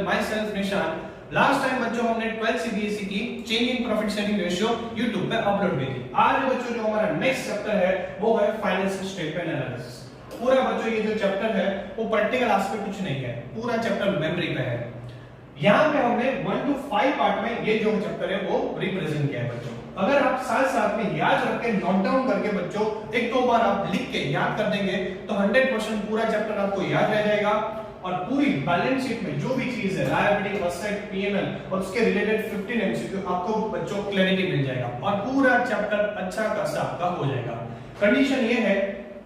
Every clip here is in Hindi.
माई सेल्फ निशान। लास्ट टाइम बच्चों हमने 12 सीबीएसई की change in profit sharing ratio YouTube पे अपलोड की थी। आज बच्चों जो हमारा नेक्स्ट चैप्टर है वो है फाइनेंशियल स्टेटमेंट एनालिसिस। पूरा बच्चों ये जो चैप्टर है वो प्रैक्टिकल एस्पेक्ट कुछ नहीं है, पूरा चैप्टर मेमोरी पे है। यहाँ पे हमने 1 to 5 पार्ट में ये जो चैप्टर है वो रिप्रेजेंट किया है बच्चों। अगर आप साथ साथ में याद रख के नोट डाउन करके बच्चों एक दो बार आप लिख के याद कर देंगे तो 100% पूरा चैप्टर आपको याद रह जाएगा और पूरी बैलेंस शीट में जो भी चीज है लायबिलिटी, असेट, पीएनएल और उसके रिलेटेड 15 एमसीक्यू आपको बच्चों क्लैरिटी मिल जाएगा और पूरा चैप्टर अच्छा खासा आपका हो जाएगा। कंडीशन ये है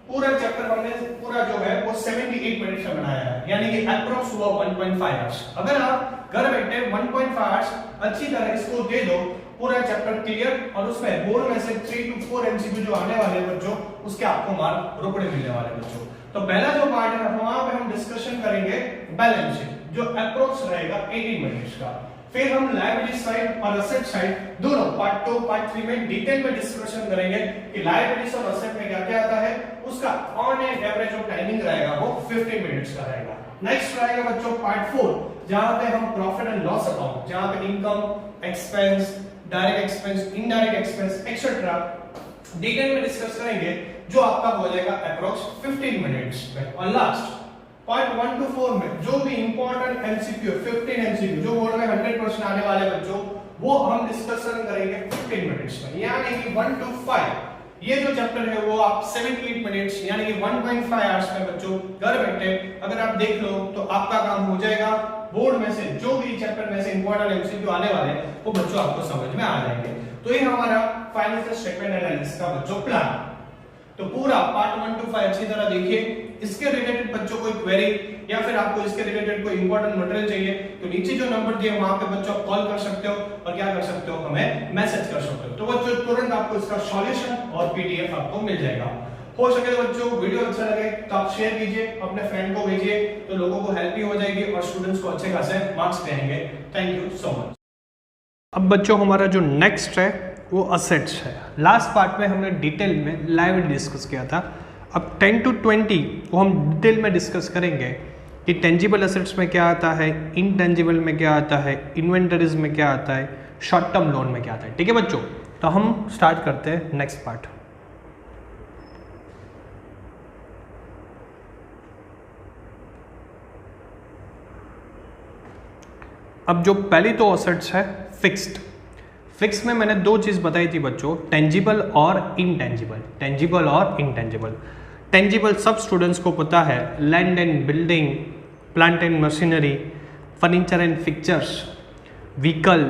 पूरा चैप्टर हमने पूरा जो है वो 78 मिनट में बनाया है, यानी कि अप्रॉक्स हुआ 1.5 आवर्स। अगर आप घर बैठे 1.5 आवर्स अच्छी तरह इसको दे दो पूरा चैप्टर क्लियर और उसमें बोर्ड में से 3 to 4 एमसीक्यू जो आने वाले बच्चों उसके आपको मार्क रोकड़े मिलने वाले बच्चों। तो पहला जो पार्ट है वहां पे हम डिस्कशन करेंगे बैलेंस शीट जो अप्रॉक्स रहेगा 18 मिनट्स का। फिर हम लायबिलिटी साइड और असेट साइड दोनों पार्ट 2 पार्ट 3 में डिटेल में डिस्कशन करेंगे कि लायबिलिटीज और असेट में क्या क्या आता है, उसका ऑन एन एवरेज जो टाइमिंग रहेगा वो 15 मिनट्स का रहेगा। नेक्स्ट रहेगा बच्चों पार्ट 4 जहां पे हम प्रॉफिट एंड लॉस अकाउंट, जहां पे income, expense, direct expense, indirect expense etcetera detail में डिस्कस करेंगे जो आपका हो जाएगा अप्रॉक्स 15 मिनट्स में। और लास्ट पार्ट 1 to 4 में जो भी इंपॉर्टेंट एमसीक्यू 15 एमसीक्यू जो बोर्ड में 100% आने वाले बच्चों वो हम डिस्कशन करेंगे 15 मिनट्स में, यानी कि 1 to 5 ये जो चैप्टर है वो आप 78 मिनट्स यानी कि 1.5 आवर्स में बच्चों घर बैठे अगर आप देख लो तो आपका काम हो जाएगा। बोर्ड में से जो भी चैप्टर में से इंपॉर्टेंट एमसीक्यू आने वाले हैं वो बच्चों आपको समझ में आ जाएंगे। तो ये हमारा फाइनेंशियल स्टेटमेंट एनालिसिस का बच्चों प्लान। तो पूरा पार्ट 1 to 5 अच्छी तरह देखिए। इसके रिलेटेड बच्चों कोई क्वेरी या फिर आपको इसके रिलेटेड कोई इंपॉर्टेंट मटेरियल चाहिए तो नीचे जो नंबर दिए वहां पे बच्चों आप कॉल कर सकते हो और क्या कर सकते हो हमें मैसेज कर सकते हो। तो बच्चों तुरंत आपको इसका सॉल्यूशन और पीडीएफ आपको मिल जाएगा। हो सके तो बच्चों वीडियो अच्छा लगे तो आप शेयर कीजिए, अपने फ्रेंड को भेजिए तो लोगों को हेल्प भी हो जाएगी और स्टूडेंट्स को अच्छे खासे मार्क्स देंगे। Thank you so much. अब बच्चों हमारा जो नेक्स्ट है वो असेट्स है। लास्ट पार्ट में हमने डिटेल में लायबिलिटी डिस्कस किया था। अब 10 to 20 वो हम डिटेल में डिस्कस करेंगे कि टेंजिबल असेट्स में क्या आता है, इनटेंजिबल में क्या आता है, इन्वेंटरीज में क्या आता है, शॉर्ट टर्म लोन में क्या आता है। ठीक है बच्चों, तो हम स्टार्ट करते हैं नेक्स्ट पार्ट। अब जो पहली तो असेट्स है फिक्स्ड। फिक्स में मैंने दो चीज़ बताई थी बच्चों, टेंजिबल और इनटेंजिबल। टेंजिबल और इनटेंजिबल। टेंजिबल सब स्टूडेंट्स को पता है, land and building, plant and machinery, furniture and fixtures, vehicle,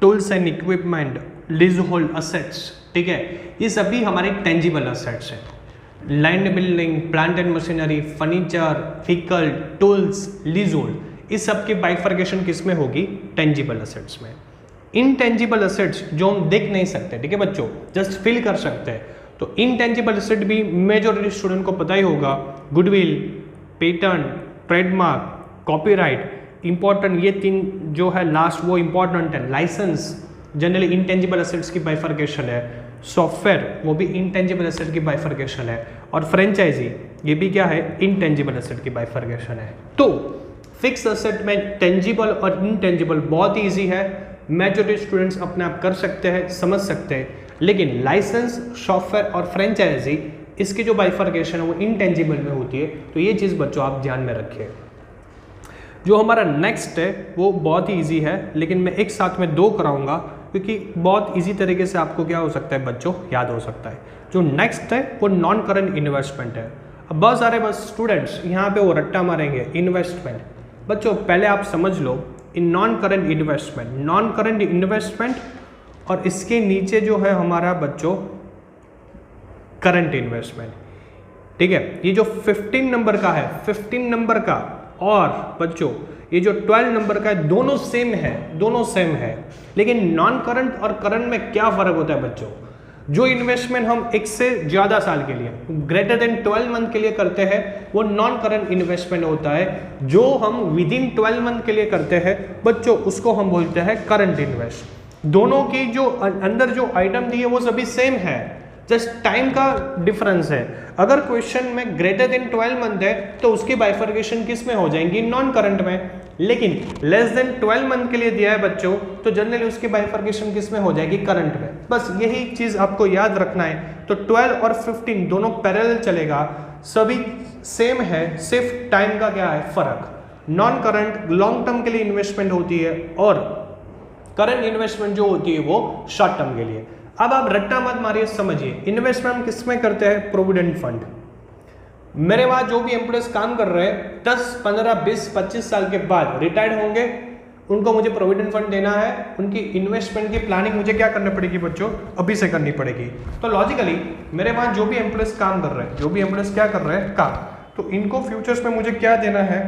tools and equipment, lease hold assets. ठीक है, ये सभी हमारे टेंजिबल असेट्स हैं। Land, building, plant and machinery, furniture, vehicle, tools, lease hold, इस सब की बाइफर्केशन किस में होगी, टेंजिबल असेट्स में। इनटेंजिबल असेट्स जो हम देख नहीं सकते, ठीक है बच्चों, जस्ट फील कर सकते हैं, तो इनटेंजिबल असेट भी मेजॉरिटी स्टूडेंट को पता ही होगा, goodwill, patent, trademark, copyright. Important ये तीन जो है लास्ट वो इंपॉर्टेंट है। लाइसेंस जनरली इनटेंजिबल असेट्स की बाइफर्केशन है। सॉफ्टवेयर वो भी इनटेंजिबल असेट की बाइफर्केशन है। और फ्रेंचाइजी ये भी क्या है, इनटेंजिबल असेट की बाइफर्केशन है। तो फिक्स असेट में टेंजिबल और इनटेंजिबल बहुत ईजी है, मेजॉरिटी स्टूडेंट्स अपने आप कर सकते हैं, समझ सकते हैं। लेकिन लाइसेंस, सॉफ्टवेयर और फ्रेंचाइजी इसकी जो बाइफर्केशन है वो इनटेंजिबल में होती है। तो ये चीज़ बच्चों आप ध्यान में रखिए। जो हमारा नेक्स्ट है वो बहुत ही ईजी है, लेकिन मैं एक साथ में दो कराऊंगा क्योंकि बहुत ईजी तरीके से आपको क्या हो सकता है बच्चों, याद हो सकता है। जो नेक्स्ट है वो नॉन करंट इन्वेस्टमेंट है। अब बहुत सारे बस स्टूडेंट्स यहाँ पे वो रट्टा मारेंगे इन्वेस्टमेंट। बच्चों पहले आप समझ लो इन non current investment, non current investment और इसके नीचे जो है हमारा बच्चों करंट इन्वेस्टमेंट। ठीक है, ये जो 15 नंबर का है, 15 नंबर का और बच्चों ये जो 12 नंबर का है, दोनों सेम है, दोनों सेम है। लेकिन नॉन करंट और करंट में क्या फर्क होता है बच्चों? जो इन्वेस्टमेंट हम एक से ज़्यादा साल के लिए, ग्रेटर देन 12 मंथ के लिए करते हैं वो नॉन करंट इन्वेस्टमेंट होता है। जो हम विद इन 12 मंथ के लिए करते हैं बच्चों उसको हम बोलते हैं करंट इन्वेस्ट। दोनों की जो अंदर जो आइटम दी है वो सभी सेम है, जस्ट टाइम का डिफरेंस है। अगर क्वेश्चन में ग्रेटर देन 12 मंथ है तो उसकी बाइफर्केशन किस में हो जाएंगी, नॉन करंट में। लेकिन लेस देन 12 मंथ के लिए दिया है बच्चों, तो जनरली उसकी बाइफर्केशन किस में हो जाएगी, करंट में। बस यही चीज आपको याद रखना है। तो 12 और 15 दोनों पैरेलल चलेगा, सभी सेम है, सिर्फ टाइम का क्या है फर्क। नॉन करंट लॉन्ग टर्म के लिए इन्वेस्टमेंट होती है और करंट इन्वेस्टमेंट जो होती है वो शॉर्ट टर्म के लिए। अब आप रट्टा मत मारिए, समझिए इन्वेस्टमेंट किस में करते हैं, प्रोविडेंट फंड। मेरे वहां जो भी एम्प्लॉयज काम कर रहे हैं 10, 15, 20, 25 साल के बाद रिटायर्ड होंगे, उनको मुझे प्रोविडेंट फंड देना है, उनकी इन्वेस्टमेंट की प्लानिंग मुझे क्या करनी पड़ेगी बच्चों, अभी से करनी पड़ेगी। तो लॉजिकली मेरे वहां जो भी एम्प्लॉयज काम कर रहे हैं, जो भी एम्प्लॉयज क्या कर रहे हैं काम, तो इनको फ्यूचर्स में मुझे क्या देना है,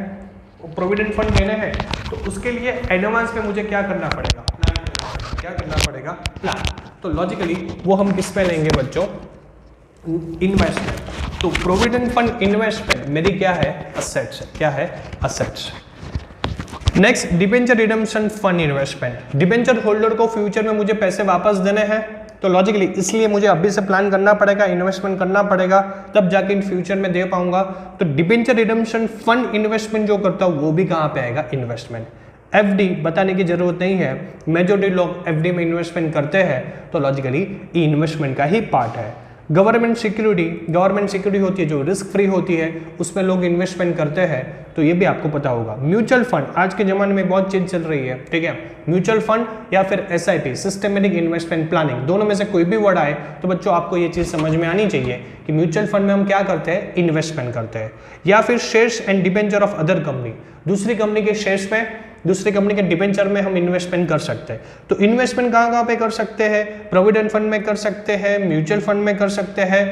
प्रोविडेंट फंड देने हैं। तो उसके लिए एडवांस में मुझे क्या करना पड़ेगा, क्या करना पड़ेगा, प्लान। तो लॉजिकली वो हम किस पे लेंगे बच्चों, इन्वेस्टमेंट। तो प्रोविडेंट फंड इन्वेस्टमेंट मेरी क्या है, असेट्स। क्या है, assets. Next debenture redemption fund investment. Debenture holder को फ्यूचर में मुझे पैसे वापस देने हैं, तो लॉजिकली इसलिए मुझे अभी से प्लान करना पड़ेगा, इन्वेस्टमेंट करना पड़ेगा, तब जाके इन फ्यूचर में दे पाऊंगा। तो डिबेंचर रिडेम्पशन फंड इन्वेस्टमेंट जो करता हूं वो भी कहां पे आएगा, इन्वेस्टमेंट। एफडी बताने की जरूरत नहीं है, मेजॉरिटी लोग एफडी में इन्वेस्टमेंट करते हैं, तो लॉजिकली ये इन्वेस्टमेंट का ही पार्ट है। गवर्नमेंट सिक्योरिटी होती है जो रिस्क फ्री होती है, उसमें लोग इन्वेस्टमेंट करते हैं, तो ये भी आपको पता होगा। म्यूचुअल फंड आज के जमाने में बहुत चीज चल रही है, ठीक है। म्यूचुअल फंड या फिर एसआईपी, सिस्टमेटिक इन्वेस्टमेंट प्लानिंग, दोनों में से कोई भी वर्ड आए तो बच्चों आपको ये चीज समझ में आनी चाहिए कि म्यूचुअल फंड में हम क्या करते हैं, इन्वेस्टमेंट करते हैं। या फिर shares and debenture of other company, दूसरी कंपनी के शेयर्स में, दूसरी कंपनी के डिबेंचर में हम इन्वेस्टमेंट कर सकते हैं। तो इन्वेस्टमेंट कहाँ पे कर सकते हैं, प्रोविडेंट फंड में कर सकते हैं, म्यूचुअल फंड में कर सकते हैं,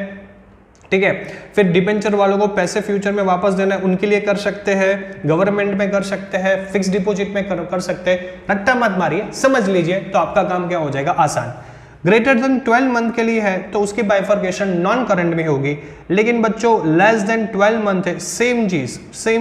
ठीक है। फिर डिबेंचर वालों को पैसे फ्यूचर में वापस देना है, उनके लिए कर सकते हैं, गवर्नमेंट में कर सकते हैं, फिक्स डिपॉजिट में कर सकते हैं। रट्टा मत मारिए, समझ लीजिए, तो आपका काम क्या हो जाएगा, आसान। ग्रेटर देन 12 मंथ के लिए है तो उसकी बाइफर्केशन नॉन करंट में होगी, लेकिन बच्चों लेस देन 12 मंथ है, सेम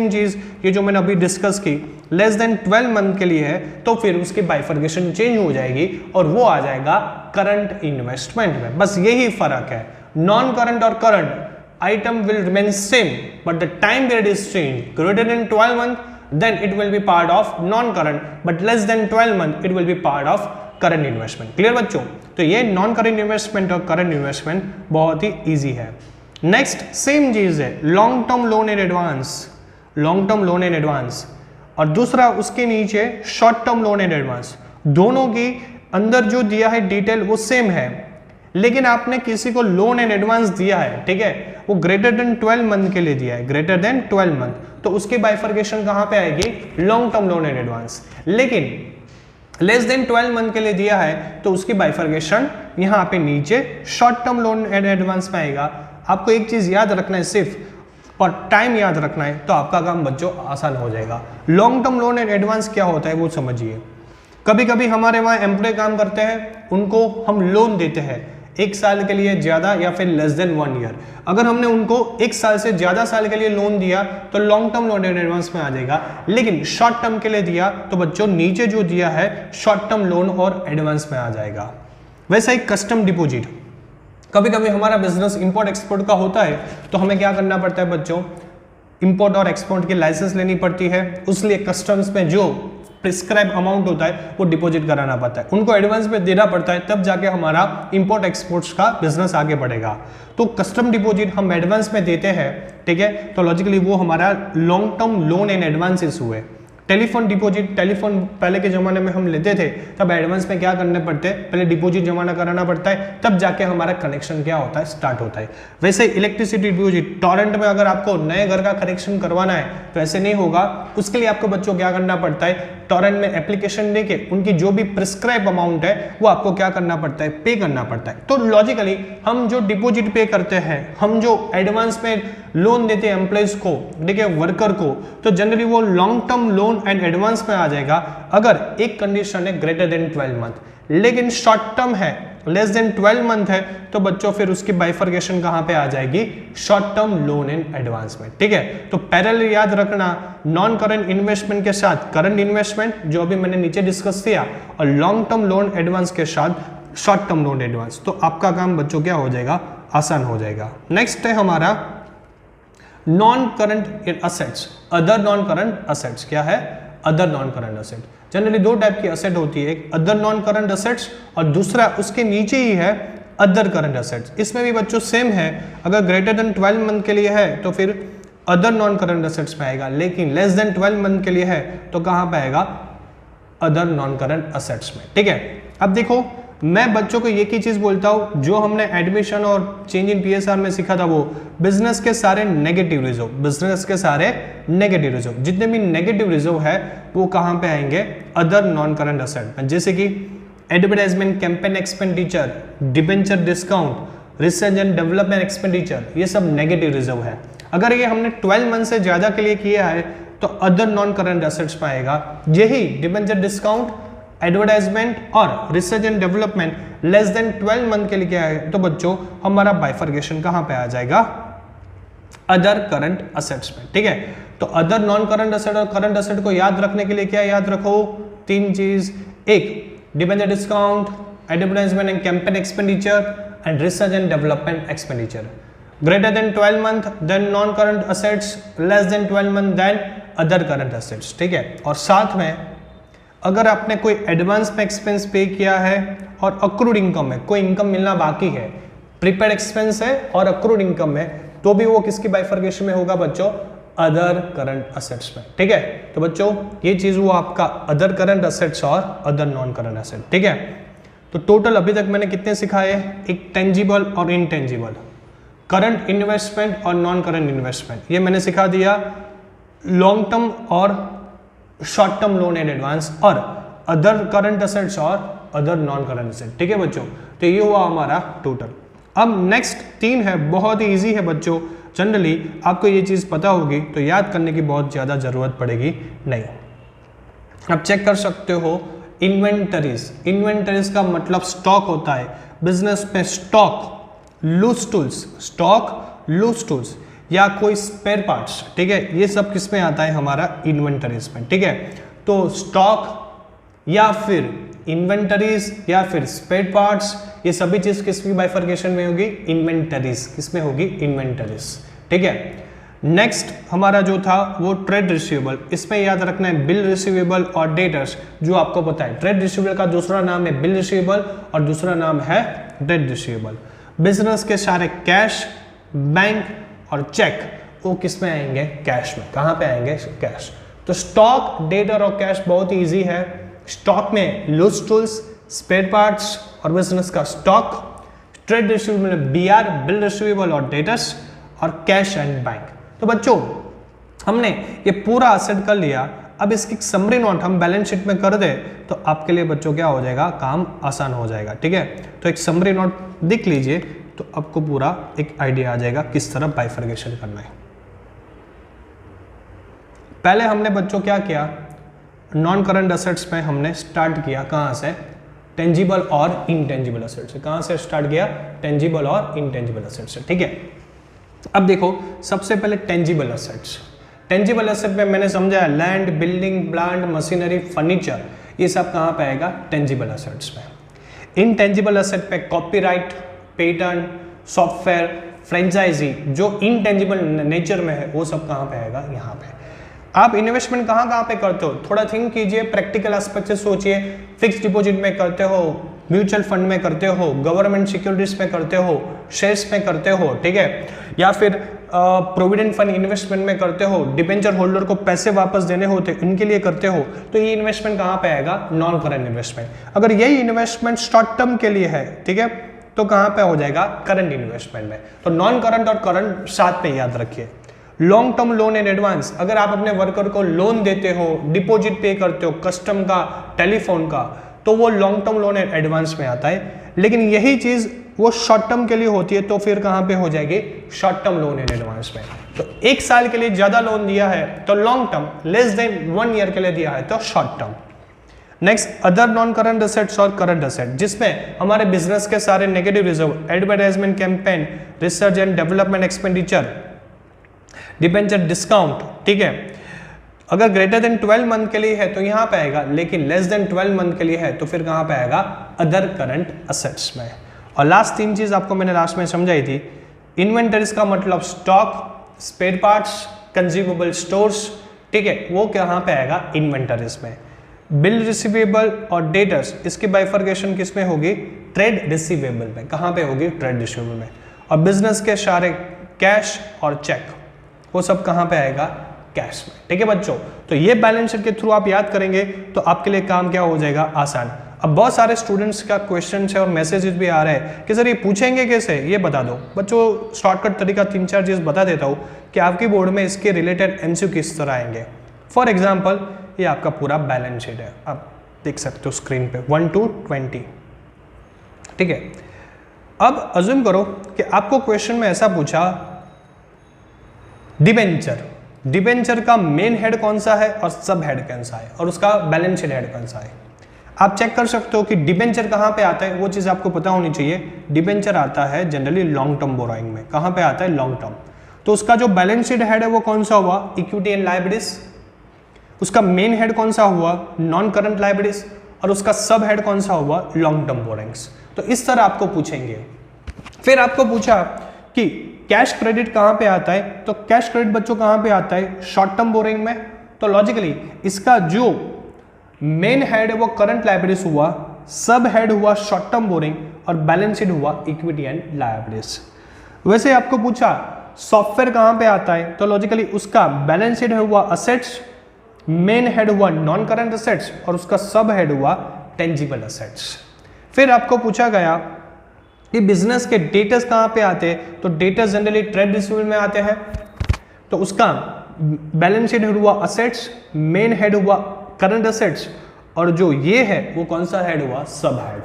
चीज ये जो मैंने अभी डिस्कस की, लेस देन 12 मंथ के लिए है तो फिर उसकी बाइफर्केशन चेंज हो जाएगी और वो आ जाएगा करंट इन्वेस्टमेंट में। बस यही फर्क है, नॉन करंट और current item will remain same but the time period is changed. Greater than 12 month then it will be part of non current, but less than 12 month it will be part of current investment. Clear बच्चों, तो ये नॉन करंट इन्वेस्टमेंट और करंट इन्वेस्टमेंट बहुत ही इजी है। नेक्स्ट सेम चीज है long term loan in advance, long term loan in advance, और दूसरा उसके नीचे short term loan in advance. दोनों की अंदर जो दिया है डिटेल वो सेम है, लेकिन आपने किसी को लोन इन एडवांस दिया है, ठीक है, वो ग्रेटर देन 12 मंथ के लिए दिया है, ग्रेटर देन 12 मंथ, तो उसकी बाइफर्केशन कहां पे आएगी, long term loan in advance. लेकिन लेस देन 12 मंथ के लिए दिया है तो उसकी बाइफर्केशन यहां पे नीचे short term loan in advance में आएगा। आपको एक चीज याद रखना है सिर्फ, और टाइम याद रखना है, तो आपका काम बच्चों आसान हो जाएगा। Long term loan in advance क्या होता है वो समझिए। कभी कभी हमारे वहां एम्प्लॉय काम करते हैं, उनको हम लोन देते हैं 1 साल के लिए ज्यादा या फिर लेस देन 1 ईयर। अगर हमने उनको 1 साल से ज्यादा साल के लिए लोन दिया तो long term loan in advance में आ जाएगा, लेकिन शॉर्ट टर्म के लिए दिया तो बच्चों नीचे जो दिया है शॉर्ट टर्म लोन और एडवांस में आ जाएगा। वैसा ही कस्टम डिपॉजिट, कभी कभी हमारा बिजनेस इंपोर्ट एक्सपोर्ट का होता है तो हमें क्या करना पड़ता है बच्चों, इंपोर्ट और एक्सपोर्ट की लाइसेंस लेनी पड़ती है, उसलिए कस्टम्स में जो प्रिस्क्राइब अमाउंट होता है वो डिपॉजिट कराना पड़ता है, उनको एडवांस में देना पड़ता है, तब जाके हमारा इंपोर्ट एक्सपोर्ट्स का बिजनेस आगे बढ़ेगा। तो कस्टम डिपॉजिट हम एडवांस में देते हैं, ठीक है, तो लॉजिकली वो हमारा long term loan in advances हुए। टेलीफोन डिपॉजिट, टेलीफोन पहले के जमाने में हम लेते थे तब एडवांस में क्या करने पड़ते हैं, पहले डिपॉजिट जमा कराना पड़ता है, तब जाके हमारा कनेक्शन क्या होता है, स्टार्ट होता है। वैसे इलेक्ट्रिसिटी डिपॉजिट, टॉरेंट में अगर आपको नए घर का कनेक्शन करवाना है तो ऐसे नहीं होगा, उसके लिए आपको बच्चों क्या करना पड़ता है, टॉरेंट में एप्लीकेशन देके उनकी जो भी प्रिस्क्राइब अमाउंट है वो आपको क्या करना पड़ता है, पे करना पड़ता है। तो लॉजिकली हम जो डिपॉजिट पे करते हैं, हम जो एडवांस में लोन देते हैं एम्प्लॉइज को, ठीक है, वर्कर को, तो जनरली वो long term loan and advance में आ जाएगा अगर एक कंडीशन है ग्रेटर देन 12 मंथ। लेकिन शॉर्ट टर्म है, लेस देन 12 मंथ है, तो बच्चों फिर उसकी बाइफर्केशन कहां पे आ जाएगी, short term loan in advance में, ठीक है। तो पैरेलल याद रखना, नॉन करंट इन्वेस्टमेंट के साथ करंट इन्वेस्टमेंट जो अभी मैंने नीचे डिस्कस किया, और लॉन्ग टर्म लोन एडवांस के साथ शॉर्ट टर्म लोन एडवांस, तो आपका काम बच्चों क्या हो जाएगा, आसान हो जाएगा। नेक्स्ट है हमारा non current assets, other non current assets. क्या है, other non current asset. Generally दो टाइप की एसेट होती है, एक अदर नॉन करंट एसेट्स और दूसरा उसके नीचे ही है अदर करंट एसेट्स। इसमें भी बच्चों सेम है, अगर ग्रेटर देन 12 मंथ के लिए है तो फिर अदर नॉन करंट एसेट्स में आएगा, लेकिन लेस देन 12 मंथ के लिए है तो कहां पे आएगा, अदर नॉन करंट एसेट्स में। ठीक है, अब देखो मैं बच्चों को एक ही चीज बोलता हूं, जो हमने एडमिशन और चेंज इन पीएसआर में सीखा था, वो बिजनेस के सारे नेगेटिव रिजर्व, बिजनेस के सारे नेगेटिव रिजर्व, जितने भी नेगेटिव रिजर्व है वो कहां पे आएंगे, अदर नॉन करंट एसेट में। जैसे कि advertisement, campaign expenditure, debenture discount, research and development expenditure, ये सब नेगेटिव रिजर्व है। अगर ये हमने 12 मंथ से ज्यादा के लिए किया है तो अदर नॉन करंट एसेट्स में आएगा। यही डिबेंचर डिस्काउंट, एडवर्टाइजमेंट और research and development less than 12 month के लिए क्या है, तो बच्चों हमारा बाइफर्केशन कहां पे आ जाएगा, अदर करंट एसेट्स में। ठीक है, तो अदर नॉन करंट एसेट और करंट एसेट को याद रखने के लिए क्या याद रखो, तीन चीज, एक debenture discount, advertisement and campaign expenditure and research and development expenditure. Greater than 12 month then non current assets, less than 12 month then other current assets. ठीक है, और साथ में अगर आपने कोई एडवांस में एक्सपेंस पे किया है और अक्रूड इनकम है, कोई इनकम मिलना बाकी है, प्रीपेड एक्सपेंस है और अक्रूड इनकम है, तो भी वो किसकी बाइफर्केशन में होगा बच्चों, अदर करंट एसेट्स में। ठीक है, तो बच्चों ये चीज वो आपका अदर करंट एसेट्स और अदर नॉन करंट एसेट। ठीक है, तो टोटल अभी तक मैंने कितने सिखाए, एक टेंजिबल और इनटेंजिबल, करंट इन्वेस्टमेंट और नॉन करंट इन्वेस्टमेंट, ये मैंने सिखा दिया, लॉन्ग टर्म और short term loan and advance, और अदर करंट एसेट्स और अदर नॉन करंट एसेट। ठीक है बच्चों, तो ये हुआ हमारा टोटल। अब नेक्स्ट 3 है, बहुत ही इजी है बच्चों, जनरली आपको ये चीज पता होगी तो याद करने की बहुत ज्यादा जरूरत पड़ेगी नहीं। अब चेक कर सकते हो इन्वेंटरीज, इन्वेंटरीज का मतलब स्टॉक होता है बिजनेस में, stock, loose tools, stock, loose tools या कोई स्पेयर पार्ट्स। ठीक है, ये सब किस में आता है, हमारा इन्वेंटरीज में। ठीक है, तो स्टॉक या फिर इन्वेंटरीज या फिर स्पेयर पार्ट्स, ये सभी चीज किसकी बाइफर्केशन में होगी, इन्वेंटरीज, किसमें होगी, इन्वेंटरीज। ठीक है, नेक्स्ट हमारा जो था वो ट्रेड रिसीवेबल, इसमें याद रखना है बिल रिसीवेबल और डेटर्स, जो आपको पता है ट्रेड रिसीवेबल का दूसरा नाम है बिल रिसीवेबल और दूसरा नाम है ट्रेड रिसीवेबल। बिजनेस के सारे कैश, बैंक और चेक वो किस में आएंगे, कैश में। कहां पे आएंगे, कैश। तो स्टॉक, डेटर और कैश बहुत ही इजी है। स्टॉक में लूज टूल्स, स्पेयर पार्ट्स और बिजनेस का स्टॉक, ट्रेड रिसीवेबल में बीआर, बिल रिसीवेबल और डेटर्स, और कैश एंड बैंक। तो बच्चों हमने ये पूरा एसेट कर लिया, अब इसकी समरी नोट हम बैलेंस शीट में कर दे तो आपके लिए बच्चों क्या हो जाएगा, काम आसान हो जाएगा। ठीक है, तो एक समरी नोट देख लीजिए तो आपको पूरा एक आइडिया आ जाएगा किस तरह बाइफर्केशन करना है। पहले हमने बच्चों क्या किया, नॉन करंट एसेट्स में हमने स्टार्ट किया, कहां से, टेंजिबल और इनटेंजिबल एसेट्स से। कहां से स्टार्ट किया, टेंजिबल और इनटेंजिबल एसेट्स से। ठीक है, अब देखो सबसे पहले टेंजिबल एसेट्स। टेंजिबल एसेट में मैंने समझाया land, building, plant, machinery, furniture, ये सब कहां पे आएगा, टेंजिबल एसेट्स में। इनटेंजिबल एसेट पे कॉपीराइट, पेटेंट, सॉफ्टवेयर, फ्रेंचाइजी, जो इनटेंजिबल नेचर में है वो सब कहां पे आएगा, यहाँ पे। आप इन्वेस्टमेंट कहां कहां पे करते हो, थोड़ा थिंक कीजिए, प्रैक्टिकल एस्पेक्ट से सोचिए। फिक्स डिपॉजिट में करते हो, म्यूचुअल फंड में करते हो, गवर्नमेंट सिक्योरिटीज में करते हो, शेयर्स में करते हो, ठीक है, या फिर प्रोविडेंट फंड इन्वेस्टमेंट में करते हो, डिबेंचर होल्डर को पैसे वापस देने होते इनके लिए करते हो, तो ये इन्वेस्टमेंट कहां पे आएगा, नॉन करंट इन्वेस्टमेंट। अगर यही इन्वेस्टमेंट शॉर्ट टर्म के लिए है, ठीक है, तो कहां पे हो जाएगा, करंट इन्वेस्टमेंट में। तो नॉन करंट और करंट साथ में याद रखिए। Long term loan and advance, अगर आप अपने वर्कर को लोन देते हो, डिपॉजिट पे करते हो, कस्टम का, टेलीफोन का, तो वो long term loan and advance में आता है। लेकिन यही चीज वो शॉर्ट टर्म के लिए होती है, तो फिर कहां पे हो जाएगी, short term loan and advance में। तो 1 साल के लिए ज्यादा लोन दिया है तो long term, less than 1 year के लिए दिया है तो short term. Next, other non current assets और करंट एसेट, जिसमें हमारे बिजनेस के सारे negative reserve, advertisement campaign, research and development expenditure, debenture discount, ठीक है, अगर ग्रेटर देन 12 मंथ के लिए है तो यहां पे आएगा, लेकिन लेस देन 12 मंथ के लिए है तो फिर कहां पे आएगा, अदर करंट एसेट्स में। और लास्ट 3 चीज आपको मैंने लास्ट में समझाई थी। इन्वेंटरीज का मतलब stock, spare parts, consumable stores, ठीक है, वो कहाँ पे आएगा, इन्वेंटरीज में। बिल रिसीवेबल और डेटर्स, इसकी बाइफर्केशन किस में होगी, ट्रेड रिसीवेबल में। कहाँ पे होगी, ट्रेड रिसीवेबल में। और बिजनेस के सारे कैश और चेक, वो सब कहाँ पे आएगा, कैश में। ठीक है बच्चों, तो ये बैलेंस शीट के थ्रू आप याद करेंगे तो आपके लिए काम क्या हो जाएगा, आसान। अब बहुत सारे स्टूडेंट्स का क्वेश्चन है और मैसेजेस भी आ रहे हैं कि सर ये पूछेंगे कैसे, ये बता दो। बच्चों शॉर्टकट तरीका 3-4 चीज बता देता हूँ कि आपकी बोर्ड में इसके रिलेटेड एमसीक्यू किस तरह आएंगे। फॉर एग्जाम्पल ये आपका पूरा बैलेंस शीट है, आप देख सकते हो स्क्रीन पे 1 to 20। ठीक है, अब अज्यूम करो कि आपको क्वेश्चन में ऐसा पूछा, डिबेंचर, डिबेंचर का मेन हेड कौन सा है और सब हेड कौन सा है और उसका बैलेंस शीट हेड कौन सा है। आप चेक कर सकते हो कि डिबेंचर कहाँ पे आता है, वो चीज़ आपको पता होनी चाहिए। डिबेंचर आता है जनरली लॉन्ग टर्म बोरोइंग में। कहाँ पे आता है, लॉन्ग टर्म। तो उसका जो बैलेंस शीट हेड है वो कौन सा हुआ, इक्विटी एंड लायबिलिटीज। उसका मेन हेड कौन सा हुआ, नॉन करंट लायबिलिटीज। और उसका सब हेड कौन सा हुआ, लॉन्ग टर्म बोरोइंग्स। तो इस तरह आपको पूछेंगे। फिर आपको पूछा कि कैश क्रेडिट कहाँ पे आता है, तो कैश क्रेडिट बच्चों कहाँ पे आता है, शॉर्ट टर्म बोरोइंग में। तो लॉजिकली इसका जो मेन हेड है वो करंट लायबिलिटीज हुआ, सब हेड हुआ शॉर्ट टर्म बोरिंग और बैलेंस शीट हुआ इक्विटी एंड लायबिलिटीज। वैसे आपको पूछा सॉफ्टवेयर कहां पे आता है, तो लॉजिकली उसका बैलेंस शीट हुआ असेट्स, मेन हेड हुआ नॉन करंट असेट्स और उसका सब हेड हुआ टेंजिबल असेट्स। फिर आपको पूछा गया कि बिजनेस के डेटर्स कहां पे आते हैं, तो डेटर्स जनरली ट्रेड रिसीवेबल में आते हैं। तो उसका बैलेंस शीट हुआ असेट्स, मेन हेड हुआ करंट असेट्स और जो ये है वो कौन सा हेड हुआ, सब हेड।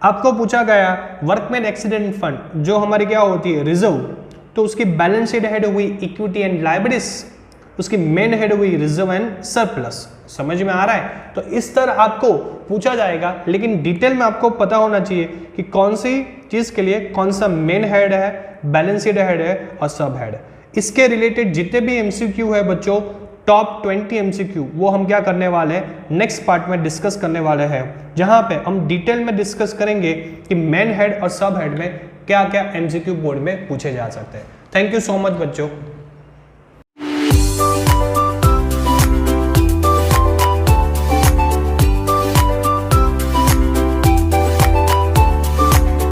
आपको पूछा गया वर्कमैन एक्सीडेंट फंड, जो हमारी क्या होती है, रिजर्व, तो उसकी बैलेंस शीट हेड हुई इक्विटी एंड लायबिलिटीज, उसकी मेन हेड हुई रिजर्व एंड सरप्लस। समझ में आ रहा है। तो इस तरह आपको पूछा जाएगा, लेकिन डिटेल में आपको पता होना चाहिए कि कौन सी चीज के लिए कौन सा मेन हेड है, बैलेंस शीट हेड है और सब हेड। इसके रिलेटेड जितने भी एमसीक्यू है बच्चों, टॉप 20 एमसीक्यू, वो हम क्या करने वाले हैं, नेक्स्ट पार्ट में डिस्कस करने वाले हैं, जहां पे हम डिटेल में डिस्कस करेंगे कि मेन हेड और सब हेड में क्या क्या एमसीक्यू बोर्ड में पूछे जा सकते हैं। थैंक यू सो मच बच्चों।